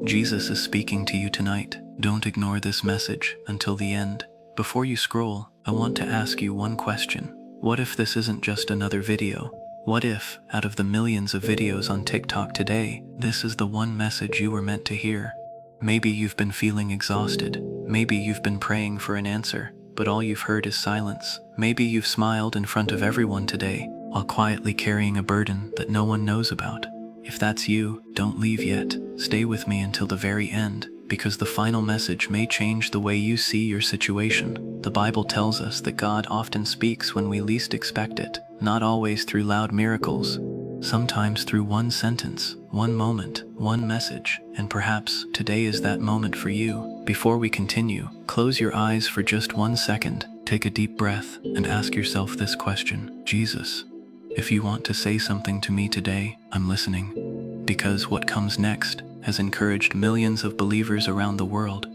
Jesus is speaking to you tonight. Don't ignore this message until the end. Before you scroll, I want to ask you one question. What if this isn't just another video? What if, out of the millions of videos on TikTok today, this is the one message you were meant to hear? Maybe you've been feeling exhausted. Maybe you've been praying for an answer, but all you've heard is silence. Maybe you've smiled in front of everyone today, while quietly carrying a burden that no one knows about. If that's you, don't leave yet. Stay with me until the very end, because the final message may change the way you see your situation. The Bible tells us that God often speaks when we least expect it, not always through loud miracles. Sometimes through one sentence, one moment, one message, and perhaps today is that moment for you. Before we continue, close your eyes for just 1 second, take a deep breath, and ask yourself this question: Jesus, if you want to say something to me today, I'm listening. Because what comes next has encouraged millions of believers around the world.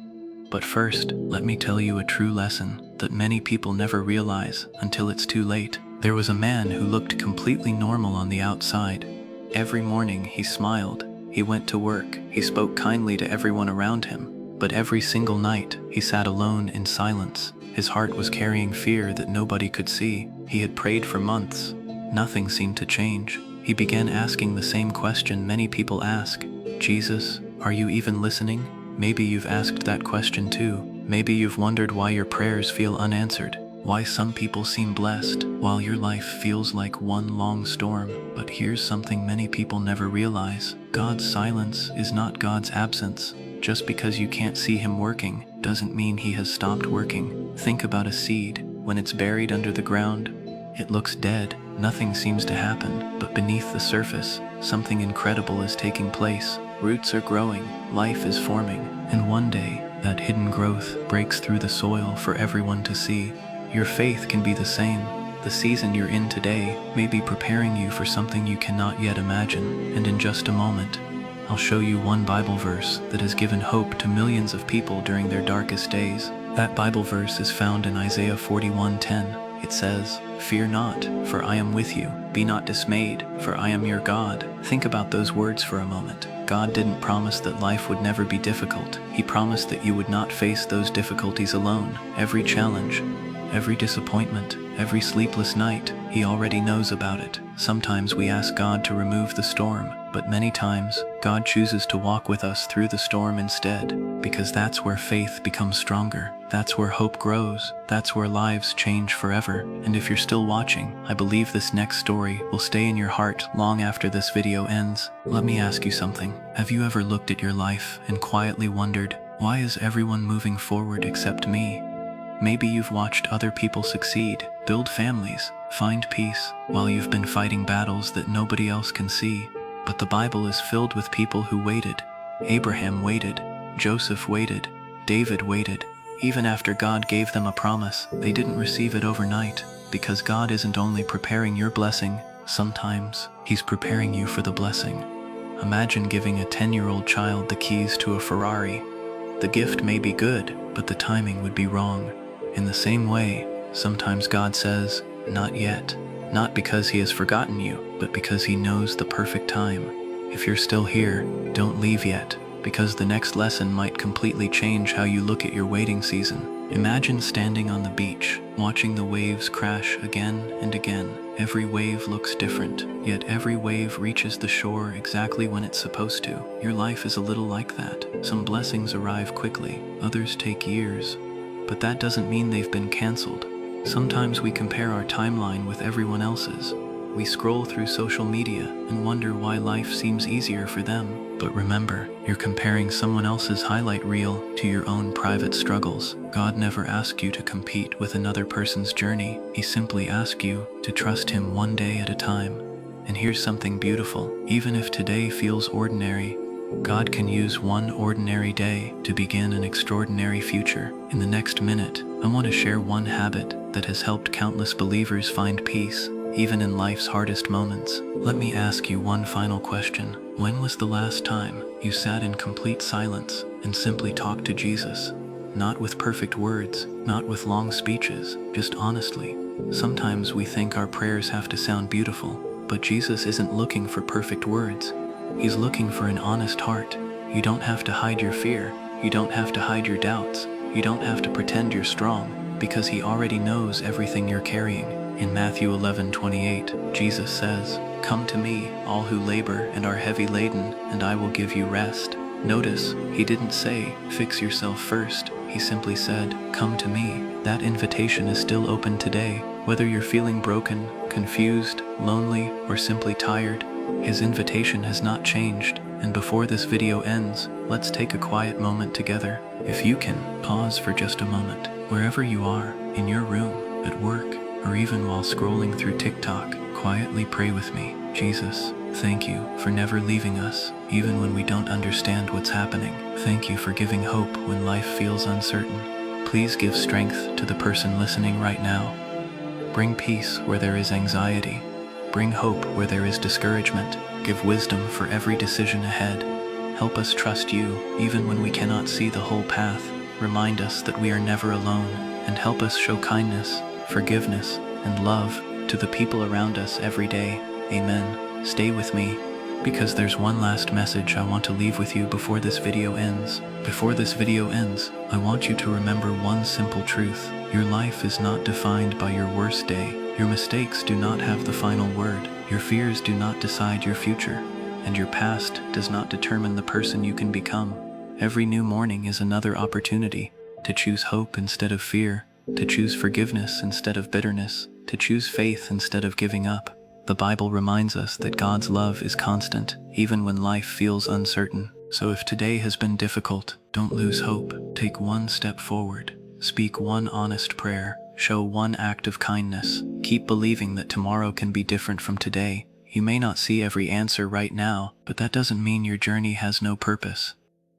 But first, let me tell you a true lesson that many people never realize until it's too late. There was a man who looked completely normal on the outside. Every morning he smiled, he went to work, he spoke kindly to everyone around him. But every single night, he sat alone in silence. His heart was carrying fear that nobody could see. He had prayed for months. Nothing seemed to change. He began asking the same question many people ask: Jesus, are you even listening? Maybe you've asked that question too. Maybe you've wondered why your prayers feel unanswered, why some people seem blessed, while your life feels like one long storm. But here's something many people never realize. God's silence is not God's absence. Just because you can't see Him working, doesn't mean He has stopped working. Think about a seed. When it's buried under the ground, it looks dead. Nothing seems to happen, but beneath the surface, something incredible is taking place. Roots are growing, life is forming, and one day, that hidden growth breaks through the soil for everyone to see. Your faith can be the same. The season you're in today may be preparing you for something you cannot yet imagine, and in just a moment, I'll show you one Bible verse that has given hope to millions of people during their darkest days. That Bible verse is found in Isaiah 41:10. It says, "Fear not, for I am with you. Be not dismayed, for I am your God." Think about those words for a moment. God didn't promise that life would never be difficult. He promised that you would not face those difficulties alone. Every challenge, every disappointment, every sleepless night, He already knows about it. Sometimes we ask God to remove the storm, but many times, God chooses to walk with us through the storm instead, because that's where faith becomes stronger. That's where hope grows. That's where lives change forever. And if you're still watching, I believe this next story will stay in your heart long after this video ends. Let me ask you something. Have you ever looked at your life and quietly wondered, why is everyone moving forward except me? Maybe you've watched other people succeed, build families, find peace, while you've been fighting battles that nobody else can see. But the Bible is filled with people who waited. Abraham waited, Joseph waited, David waited. Even after God gave them a promise, they didn't receive it overnight, because God isn't only preparing your blessing, sometimes He's preparing you for the blessing. Imagine giving a 10-year-old child the keys to a Ferrari. The gift may be good, but the timing would be wrong. In the same way, sometimes God says, "Not yet." Not because He has forgotten you, but because He knows the perfect time. If you're still here, don't leave yet, because the next lesson might completely change how you look at your waiting season. Imagine standing on the beach, watching the waves crash again and again. Every wave looks different, yet every wave reaches the shore exactly when it's supposed to. Your life is a little like that. Some blessings arrive quickly, others take years. But that doesn't mean they've been canceled. Sometimes we compare our timeline with everyone else's. We scroll through social media and wonder why life seems easier for them. But remember, you're comparing someone else's highlight reel to your own private struggles. God never asked you to compete with another person's journey. He simply asked you to trust Him one day at a time. And here's something beautiful. Even if today feels ordinary, God can use one ordinary day to begin an extraordinary future. In the next minute, I want to share one habit that has helped countless believers find peace, even in life's hardest moments. Let me ask you one final question. When was the last time you sat in complete silence and simply talked to Jesus? Not with perfect words, not with long speeches, just honestly. Sometimes we think our prayers have to sound beautiful, but Jesus isn't looking for perfect words. He's looking for an honest heart. You don't have to hide your fear. You don't have to hide your doubts. You don't have to pretend you're strong, because He already knows everything you're carrying. In Matthew 11:28, Jesus says, "Come to me, all who labor and are heavy laden, and I will give you rest." Notice, He didn't say, "Fix yourself first." He simply said, "Come to me." That invitation is still open today. Whether you're feeling broken, confused, lonely, or simply tired, His invitation has not changed. And before this video ends, let's take a quiet moment together. If you can, pause for just a moment. Wherever you are, in your room, at work, or even while scrolling through TikTok, quietly pray with me. Jesus, thank you for never leaving us, even when we don't understand what's happening. Thank you for giving hope when life feels uncertain. Please give strength to the person listening right now. Bring peace where there is anxiety. Bring hope where there is discouragement. Give wisdom for every decision ahead. Help us trust you, even when we cannot see the whole path. Remind us that we are never alone, and help us show kindness, forgiveness, and love to the people around us every day. Amen. Stay with me, because there's one last message I want to leave with you before this video ends. Before this video ends, I want you to remember one simple truth. Your life is not defined by your worst day. Your mistakes do not have the final word. Your fears do not decide your future, and your past does not determine the person you can become. Every new morning is another opportunity to choose hope instead of fear, to choose forgiveness instead of bitterness, to choose faith instead of giving up. The Bible reminds us that God's love is constant, even when life feels uncertain. So if today has been difficult, don't lose hope. Take one step forward. Speak one honest prayer. Show one act of kindness. Keep believing that tomorrow can be different from today. You may not see every answer right now, but that doesn't mean your journey has no purpose.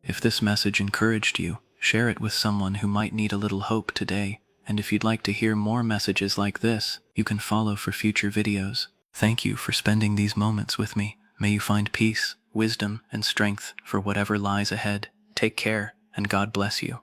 If this message encouraged you, share it with someone who might need a little hope today. And if you'd like to hear more messages like this, you can follow for future videos. Thank you for spending these moments with me. May you find peace, wisdom, and strength for whatever lies ahead. Take care, and God bless you.